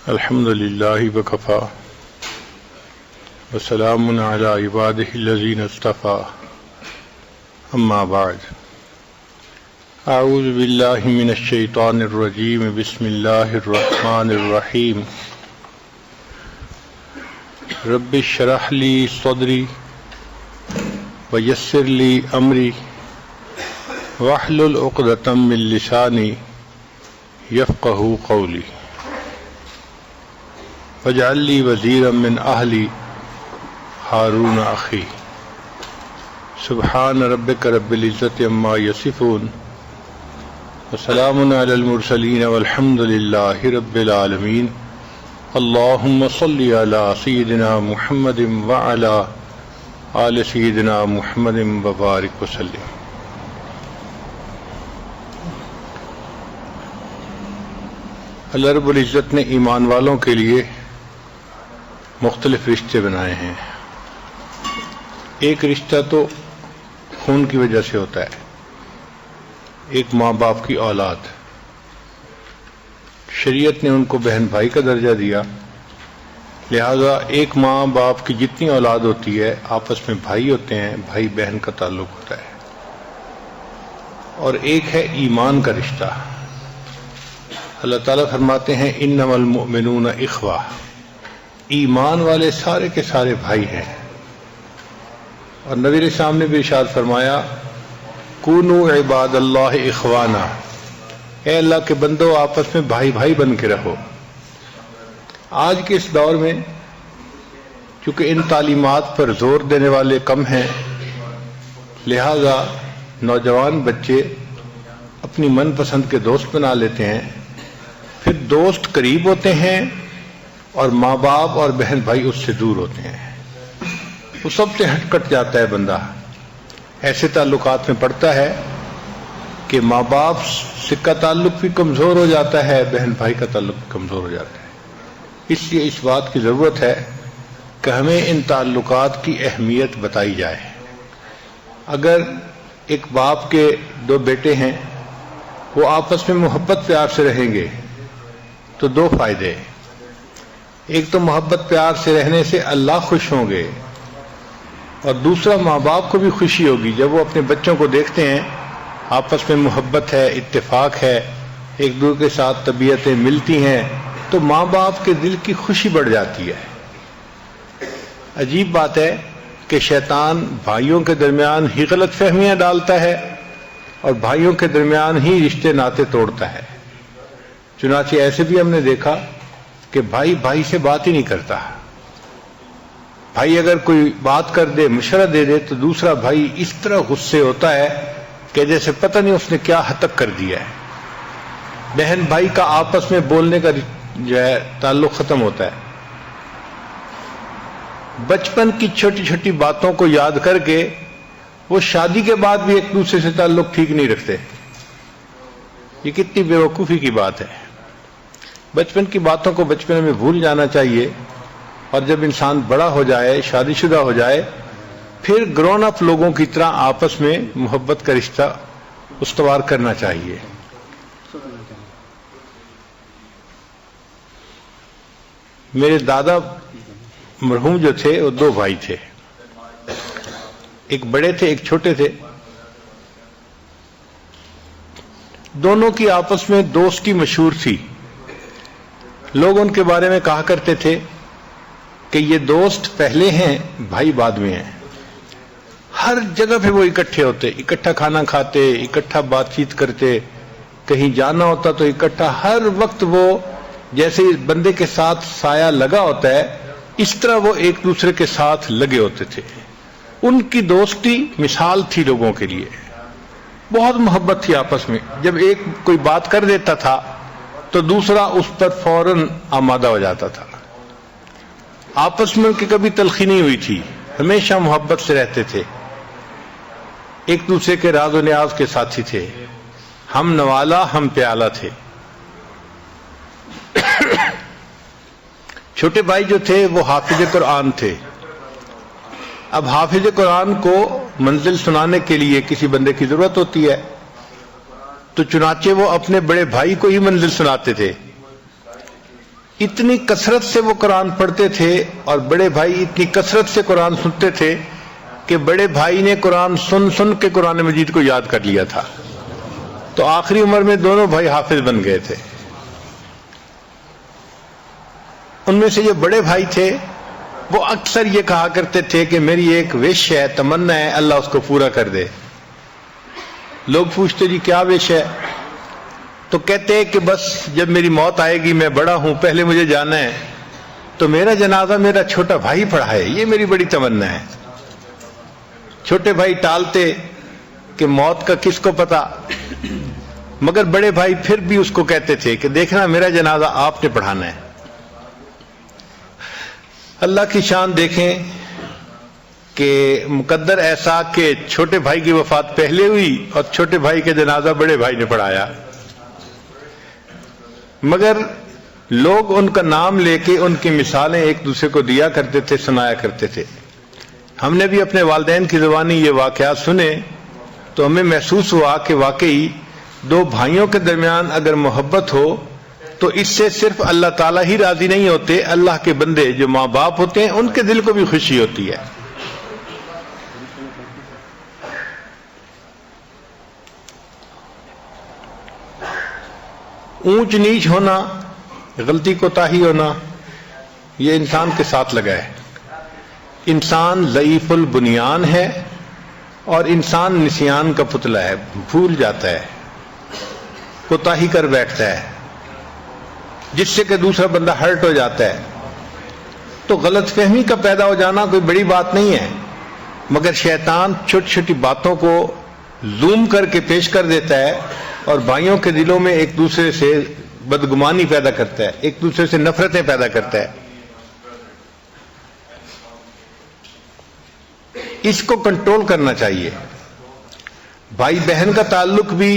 الحمد للہ وکفا وسلام علی عبادہ الذین اصطفی اما بعد اعوذ باللہ من الشیطان الرجیم بسم اللہ الرحمن الرحیم رب اشرح لی صدری ویسر لی امری واحلل عقدۃ من لسانی یفقہوا قولی واجعل لی وزیرا من اہلی ہارون اخی سبحان ربک رب العزۃ عما یصفون وسلام علی المرسلین والحمد للہ رب العالمین اللہم صل علی سیدنا محمد وعلی آل سیدنا محمد وبارک وسلم۔ اللہ رب العزت نے ایمان والوں کے لیے مختلف رشتے بنائے ہیں۔ ایک رشتہ تو خون کی وجہ سے ہوتا ہے، ایک ماں باپ کی اولاد۔ شریعت نے ان کو بہن بھائی کا درجہ دیا، لہذا ایک ماں باپ کی جتنی اولاد ہوتی ہے آپس میں بھائی ہوتے ہیں، بھائی بہن کا تعلق ہوتا ہے۔ اور ایک ہے ایمان کا رشتہ۔ اللہ تعالیٰ فرماتے ہیں انما المؤمنون اخوہ، ایمان والے سارے کے سارے بھائی ہیں۔ اور نبی علیہ السلام نے بھی ارشاد فرمایا کونوا عباد اللہ اخوانا، اے اللہ کے بندو آپس میں بھائی بھائی بن کے رہو۔ آج کے اس دور میں چونکہ ان تعلیمات پر زور دینے والے کم ہیں، لہذا نوجوان بچے اپنی من پسند کے دوست بنا لیتے ہیں، پھر دوست قریب ہوتے ہیں اور ماں باپ اور بہن بھائی اس سے دور ہوتے ہیں، وہ سب سے ہٹ کٹ جاتا ہے بندہ۔ ایسے تعلقات میں پڑتا ہے کہ ماں باپ سے کا تعلق بھی کمزور ہو جاتا ہے، بہن بھائی کا تعلق بھی کمزور ہو جاتا ہے۔ اس لیے اس بات کی ضرورت ہے کہ ہمیں ان تعلقات کی اہمیت بتائی جائے۔ اگر ایک باپ کے دو بیٹے ہیں، وہ آپس میں محبت پیار سے رہیں گے تو دو فائدے، ایک تو محبت پیار سے رہنے سے اللہ خوش ہوں گے، اور دوسرا ماں باپ کو بھی خوشی ہوگی جب وہ اپنے بچوں کو دیکھتے ہیں آپس میں محبت ہے، اتفاق ہے، ایک دوسرے کے ساتھ طبیعتیں ملتی ہیں، تو ماں باپ کے دل کی خوشی بڑھ جاتی ہے۔ عجیب بات ہے کہ شیطان بھائیوں کے درمیان ہی غلط فہمیاں ڈالتا ہے اور بھائیوں کے درمیان ہی رشتے ناطے توڑتا ہے۔ چنانچہ ایسے بھی ہم نے دیکھا کہ بھائی بھائی سے بات ہی نہیں کرتا۔ بھائی اگر کوئی بات کر دے، مشورہ دے دے، تو دوسرا بھائی اس طرح غصے ہوتا ہے کہ جیسے پتہ نہیں اس نے کیا ہتک کر دیا ہے۔ بہن بھائی کا آپس میں بولنے کا جو ہے تعلق ختم ہوتا ہے۔ بچپن کی چھوٹی چھوٹی باتوں کو یاد کر کے وہ شادی کے بعد بھی ایک دوسرے سے تعلق ٹھیک نہیں رکھتے۔ یہ کتنی بیوقوفی کی بات ہے۔ بچپن کی باتوں کو بچپن میں بھول جانا چاہیے، اور جب انسان بڑا ہو جائے، شادی شدہ ہو جائے، پھر گرون اپ لوگوں کی طرح آپس میں محبت کا رشتہ استوار کرنا چاہیے۔ میرے دادا مرحوم جو تھے وہ دو بھائی تھے، ایک بڑے تھے ایک چھوٹے تھے۔ دونوں کی آپس میں دوستی مشہور تھی۔ لوگ ان کے بارے میں کہا کرتے تھے کہ یہ دوست پہلے ہیں، بھائی بعد میں ہیں۔ ہر جگہ پہ وہ اکٹھے ہوتے، اکٹھا کھانا کھاتے، اکٹھا بات چیت کرتے، کہیں جانا ہوتا تو اکٹھا، ہر وقت وہ جیسے بندے کے ساتھ سایہ لگا ہوتا ہے اس طرح وہ ایک دوسرے کے ساتھ لگے ہوتے تھے۔ ان کی دوستی مثال تھی لوگوں کے لیے، بہت محبت تھی آپس میں۔ جب ایک کوئی بات کر دیتا تھا تو دوسرا اس پر فوراً آمادہ ہو جاتا تھا۔ آپس میں ان کی کبھی تلخی نہیں ہوئی تھی، ہمیشہ محبت سے رہتے تھے، ایک دوسرے کے راز و نیاز کے ساتھی تھے، ہم نوالا ہم پیالہ تھے۔ چھوٹے بھائی جو تھے وہ حافظ قرآن تھے۔ اب حافظ قرآن کو منزل سنانے کے لیے کسی بندے کی ضرورت ہوتی ہے، تو چنانچہ وہ اپنے بڑے بھائی کو ہی منزل سناتے تھے۔ اتنی کثرت سے وہ قرآن پڑھتے تھے اور بڑے بھائی اتنی کثرت سے قرآن سنتے تھے کہ بڑے بھائی نے قرآن سن سن کے قرآن مجید کو یاد کر لیا تھا، تو آخری عمر میں دونوں بھائی حافظ بن گئے تھے۔ ان میں سے جو بڑے بھائی تھے وہ اکثر یہ کہا کرتے تھے کہ میری ایک وش ہے، تمنا ہے، اللہ اس کو پورا کر دے۔ لوگ پوچھتے جی کیا وش ہے؟ تو کہتے ہیں کہ بس جب میری موت آئے گی، میں بڑا ہوں، پہلے مجھے جانا ہے تو میرا جنازہ میرا چھوٹا بھائی پڑھائے، یہ میری بڑی تمنا ہے۔ چھوٹے بھائی ٹالتے کہ موت کا کس کو پتا، مگر بڑے بھائی پھر بھی اس کو کہتے تھے کہ دیکھنا میرا جنازہ آپ نے پڑھانا ہے۔ اللہ کی شان دیکھیں کہ مقدر ایسا کہ چھوٹے بھائی کی وفات پہلے ہوئی اور چھوٹے بھائی کا جنازہ بڑے بھائی نے پڑھایا، مگر لوگ ان کا نام لے کے ان کی مثالیں ایک دوسرے کو دیا کرتے تھے، سنایا کرتے تھے۔ ہم نے بھی اپنے والدین کی زبانی یہ واقعات سنے تو ہمیں محسوس ہوا کہ واقعی دو بھائیوں کے درمیان اگر محبت ہو تو اس سے صرف اللہ تعالیٰ ہی راضی نہیں ہوتے، اللہ کے بندے جو ماں باپ ہوتے ہیں ان کے دل کو بھی خوشی ہوتی ہے۔ اونچ نیچ ہونا، غلطی کوتاہی ہونا، یہ انسان کے ساتھ لگا ہے۔ انسان ضعیف البنیان ہے اور انسان نسیان کا پتلا ہے، بھول جاتا ہے، کوتاہی کر بیٹھتا ہے، جس سے کہ دوسرا بندہ ہرٹ ہو جاتا ہے۔ تو غلط فہمی کا پیدا ہو جانا کوئی بڑی بات نہیں ہے، مگر شیطان چھوٹی چھوٹی باتوں کو زوم کر کے پیش کر دیتا ہے اور بھائیوں کے دلوں میں ایک دوسرے سے بدگمانی پیدا کرتا ہے، ایک دوسرے سے نفرتیں پیدا کرتا ہے۔ اس کو کنٹرول کرنا چاہیے۔ بھائی بہن کا تعلق بھی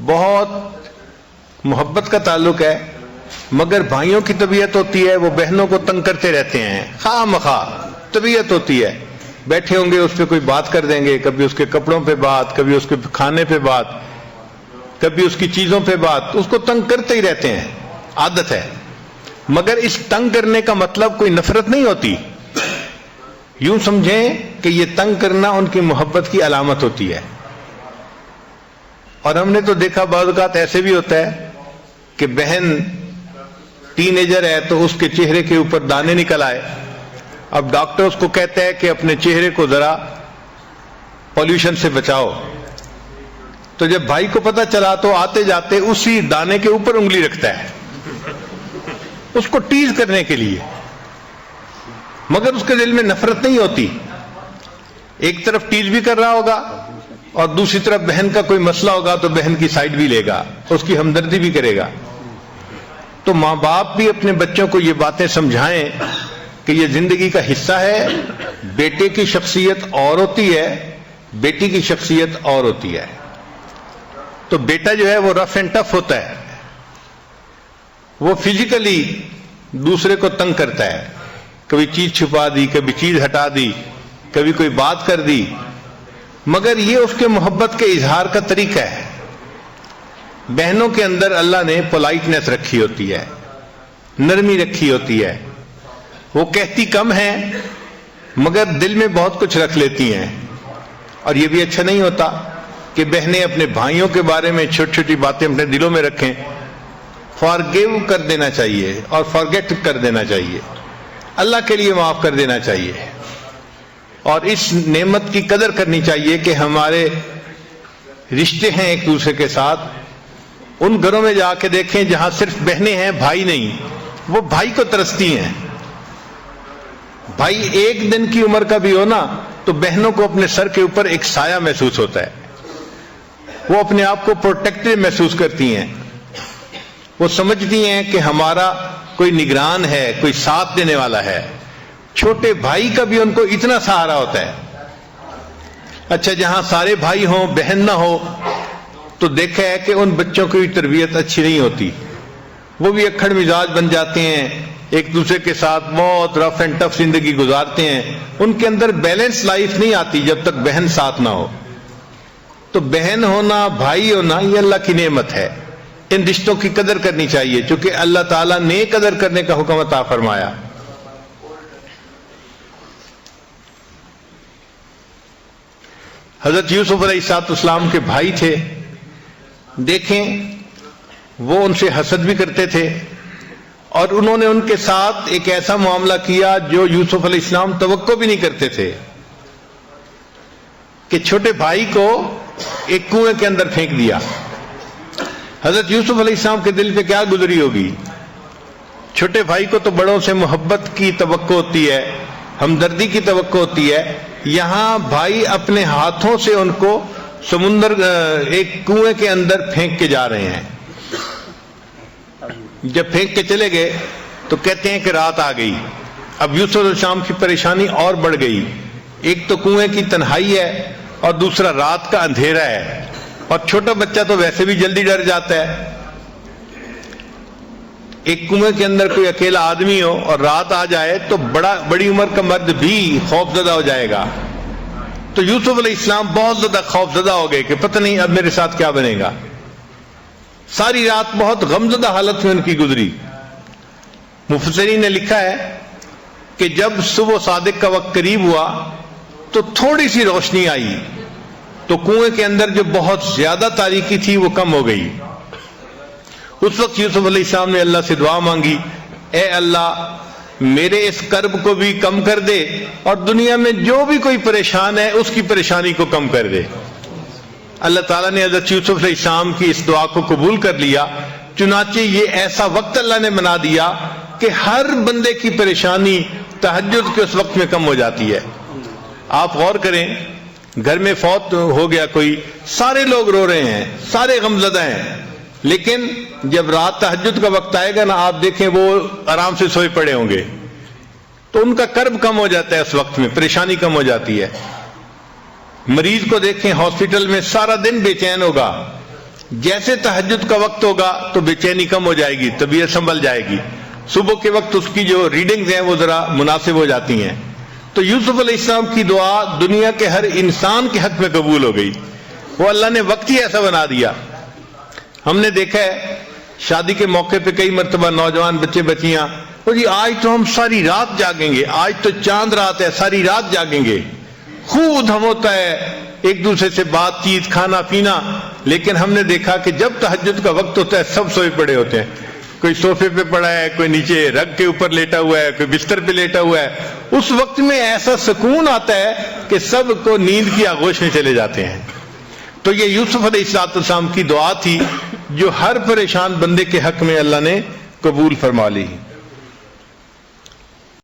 بہت محبت کا تعلق ہے، مگر بھائیوں کی طبیعت ہوتی ہے وہ بہنوں کو تنگ کرتے رہتے ہیں، خواہ مخواہ طبیعت ہوتی ہے، بیٹھے ہوں گے اس پہ کوئی بات کر دیں گے، کبھی اس کے کپڑوں پہ بات، کبھی اس کے کھانے پہ بات، کبھی اس کی چیزوں پہ بات، اس کو تنگ کرتے ہی رہتے ہیں، عادت ہے۔ مگر اس تنگ کرنے کا مطلب کوئی نفرت نہیں ہوتی، یوں سمجھیں کہ یہ تنگ کرنا ان کی محبت کی علامت ہوتی ہے۔ اور ہم نے تو دیکھا بعض اوقات ایسے بھی ہوتا ہے کہ بہن ٹین ایجر ہے تو اس کے چہرے کے اوپر دانے نکل آئے، اب ڈاکٹر اس کو کہتا ہے کہ اپنے چہرے کو ذرا پولیوشن سے بچاؤ، تو جب بھائی کو پتہ چلا تو آتے جاتے اسی دانے کے اوپر انگلی رکھتا ہے اس کو ٹیز کرنے کے لیے، مگر اس کے دل میں نفرت نہیں ہوتی۔ ایک طرف ٹیز بھی کر رہا ہوگا اور دوسری طرف بہن کا کوئی مسئلہ ہوگا تو بہن کی سائڈ بھی لے گا، اس کی ہمدردی بھی کرے گا۔ تو ماں باپ بھی اپنے بچوں کو یہ باتیں سمجھائیں کہ یہ زندگی کا حصہ ہے، بیٹے کی شخصیت اور ہوتی ہے، بیٹی کی شخصیت اور ہوتی ہے۔ تو بیٹا جو ہے وہ رف اینڈ ٹف ہوتا ہے، وہ فزیکلی دوسرے کو تنگ کرتا ہے، کبھی چیز چھپا دی، کبھی چیز ہٹا دی، کبھی کوئی بات کر دی، مگر یہ اس کے محبت کے اظہار کا طریقہ ہے۔ بہنوں کے اندر اللہ نے پولائٹنس رکھی ہوتی ہے، نرمی رکھی ہوتی ہے، وہ کہتی کم ہیں مگر دل میں بہت کچھ رکھ لیتی ہیں، اور یہ بھی اچھا نہیں ہوتا کہ بہنیں اپنے بھائیوں کے بارے میں چھوٹی چھوٹی باتیں اپنے دلوں میں رکھیں۔ فارگیو کر دینا چاہیے اور فارگیٹ کر دینا چاہیے، اللہ کے لیے معاف کر دینا چاہیے، اور اس نعمت کی قدر کرنی چاہیے کہ ہمارے رشتے ہیں ایک دوسرے کے ساتھ۔ ان گھروں میں جا کے دیکھیں جہاں صرف بہنیں ہیں، بھائی نہیں، وہ بھائی کو ترستی ہیں۔ بھائی ایک دن کی عمر کا بھی ہو نا تو بہنوں کو اپنے سر کے اوپر ایک سایہ محسوس ہوتا ہے، وہ اپنے آپ کو پروٹیکٹڈ محسوس کرتی ہیں، وہ سمجھتی ہیں کہ ہمارا کوئی نگران ہے، کوئی ساتھ دینے والا ہے۔ چھوٹے بھائی کا بھی ان کو اتنا سہارا ہوتا ہے۔ اچھا جہاں سارے بھائی ہوں بہن نہ ہو تو دیکھا ہے کہ ان بچوں کی تربیت اچھی نہیں ہوتی، وہ بھی اکھڑ مزاج بن جاتے ہیں، ایک دوسرے کے ساتھ بہت رف اینڈ ٹف زندگی گزارتے ہیں، ان کے اندر بیلنس لائف نہیں آتی جب تک بہن ساتھ نہ ہو۔ تو بہن ہونا، بھائی ہونا، یہ اللہ کی نعمت ہے، ان رشتوں کی قدر کرنی چاہیے، چونکہ اللہ تعالیٰ نے قدر کرنے کا حکم عطا فرمایا۔ حضرت یوسف علیہ السلام کے بھائی تھے، دیکھیں وہ ان سے حسد بھی کرتے تھے، اور انہوں نے ان کے ساتھ ایک ایسا معاملہ کیا جو یوسف علیہ السلام توقع بھی نہیں کرتے تھے، کہ چھوٹے بھائی کو ایک کنویں کے اندر پھینک دیا۔ حضرت یوسف علیہ السلام کے دل پہ کیا گزری ہوگی؟ چھوٹے بھائی کو تو بڑوں سے محبت کی توقع ہوتی ہے، ہمدردی کی توقع ہوتی ہے، یہاں بھائی اپنے ہاتھوں سے ان کو سمندر ایک کنویں کے اندر پھینک کے جا رہے ہیں۔ جب پھینک کے چلے گئے تو کہتے ہیں کہ رات آ گئی۔ اب یوسف علیہ السلام کی پریشانی اور بڑھ گئی، ایک تو کنویں کی تنہائی ہے اور دوسرا رات کا اندھیرا ہے، اور چھوٹا بچہ تو ویسے بھی جلدی ڈر جاتا ہے۔ ایک کنویں کے اندر کوئی اکیلا آدمی ہو اور رات آ جائے تو بڑی عمر کا مرد بھی خوف زدہ ہو جائے گا۔ تو یوسف علیہ السلام بہت زیادہ خوف زدہ ہو گئے کہ پتہ نہیں اب میرے ساتھ کیا بنے گا۔ ساری رات بہت غمزدہ حالت میں ان کی گزری۔ مفسرین نے لکھا ہے کہ جب صبح صادق کا وقت قریب ہوا تو تھوڑی سی روشنی آئی، تو کنویں کے اندر جو بہت زیادہ تاریکی تھی وہ کم ہو گئی۔ اس وقت یوسف علیہ السلام نے اللہ سے دعا مانگی، اے اللہ میرے اس کرب کو بھی کم کر دے، اور دنیا میں جو بھی کوئی پریشان ہے اس کی پریشانی کو کم کر دے۔ اللہ تعالیٰ نے حضرت یوسف علیہ السلام کی اس دعا کو قبول کر لیا، چنانچہ یہ ایسا وقت اللہ نے بنا دیا کہ ہر بندے کی پریشانی تہجد کے اس وقت میں کم ہو جاتی ہے۔ آپ غور کریں، گھر میں فوت ہو گیا کوئی، سارے لوگ رو رہے ہیں، سارے غمزدہ ہیں، لیکن جب رات تہجد کا وقت آئے گا نا، آپ دیکھیں وہ آرام سے سوئے پڑے ہوں گے، تو ان کا کرب کم ہو جاتا ہے، اس وقت میں پریشانی کم ہو جاتی ہے۔ مریض کو دیکھیں ہاسپٹل میں سارا دن بے چین ہوگا، جیسے تہجد کا وقت ہوگا تو بے چینی کم ہو جائے گی، طبیعت سنبھل جائے گی، صبح کے وقت اس کی جو ریڈنگز ہیں وہ ذرا مناسب ہو جاتی ہیں۔ تو یوسف علیہ السلام کی دعا دنیا کے ہر انسان کے حق میں قبول ہو گئی، وہ اللہ نے وقت ہی ایسا بنا دیا۔ ہم نے دیکھا ہے شادی کے موقع پہ کئی مرتبہ نوجوان بچے بچیاں، وہ جی آج تو ہم ساری رات جاگیں گے، آج تو چاند رات ہے، ساری رات جاگیں گے، خوب ہم ہوتا ہے ایک دوسرے سے بات چیت، کھانا پینا، لیکن ہم نے دیکھا کہ جب تہجد کا وقت ہوتا ہے سب سوئے پڑے ہوتے ہیں، کوئی صوفے پہ پڑا ہے، کوئی نیچے رگ کے اوپر لیٹا ہوا ہے، کوئی بستر پہ لیٹا ہوا ہے۔ اس وقت میں ایسا سکون آتا ہے کہ سب کو نیند کی آغوش میں چلے جاتے ہیں۔ تو یہ یوسف علیہ السلام کی دعا تھی جو ہر پریشان بندے کے حق میں اللہ نے قبول فرما لی۔